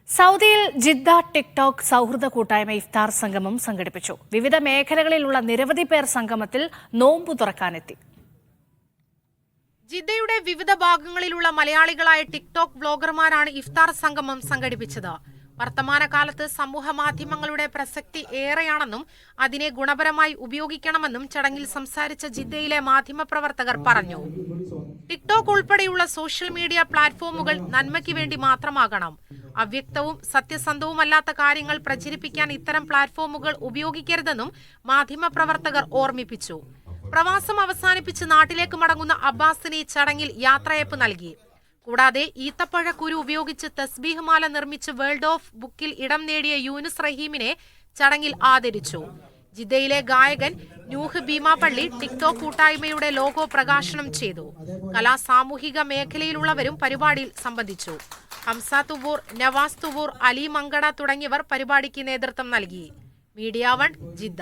സൗദിയിൽ Jeddah TikTok സൗഹൃദ കൂട്ടായ്മ ഇഫ്താർ സംഗമം സംഘടിപ്പിച്ചു. വിവിധ മേഖലകളിലുള്ള നിരവധി പേർ സംഗമത്തിൽ നോമ്പു തുറക്കാനെത്തി. ജിദ്ദയുടെ വിവിധ ഭാഗങ്ങളിലുള്ള മലയാളികളായ ടിക്ടോക്ക് വ്ലോഗർമാരാണ് ഇഫ്താർ സംഗമം സംഘടിപ്പിച്ചത്. വർത്തമാനകാലത്ത് സമൂഹ മാധ്യമങ്ങളുടെ പ്രസക്തി ഏറെയാണെന്നും അതിനെ ഗുണപരമായി ഉപയോഗിക്കണമെന്നും ചടങ്ങിൽ സംസാരിച്ച ജിദ്ദയിലെ മാധ്യമപ്രവർത്തകർ പറഞ്ഞു. ടിക്ടോക്ക് ഉൾപ്പെടെയുള്ള സോഷ്യൽ മീഡിയ പ്ലാറ്റ്ഫോമുകൾ നന്മയ്ക്ക് വേണ്ടി മാത്രമാകണം. അവ്യക്തവും സത്യസന്ധവുമല്ലാത്ത കാര്യങ്ങൾ പ്രചരിപ്പിക്കാൻ ഇത്തരം പ്ലാറ്റ്ഫോമുകൾ ഉപയോഗിക്കരുതെന്നും മാധ്യമപ്രവർത്തകർ ഓർമ്മിപ്പിച്ചു. പ്രവാസം അവസാനിപ്പിച്ച് നാട്ടിലേക്ക് മടങ്ങുന്ന അബ്ബാസിന് ചടങ്ങിൽ യാത്രയയപ്പ് നൽകി. കൂടാതെ ഈത്തപ്പഴ കുരു ഉപയോഗിച്ച് തസ്ബീഹ് മാല നിർമ്മിച്ച് വേൾഡ് ഓഫ് ബുക്കിൽ ഇടം നേടിയ യൂനുസ് റഹീമിനെ ചടങ്ങിൽ ആദരിച്ചു. ജിദ്ദയിലെ ഗായകൻ നൂഹ് ഭീമാപള്ളി ടിക്ടോക്ക് കൂട്ടായ്മയുടെ ലോഗോ പ്രകാശനം ചെയ്തു. സാമൂഹിക മേഖലയിലുള്ളവരും പരിപാടിയിൽ സംബന്ധിച്ചു. ഹംസ തുവൂർ, നവാസ് തുവൂർ, അലി മങ്കട തുടങ്ങിയവർ പരിപാടിക്ക് നേതൃത്വം നൽകി. Media 1 Jeddah.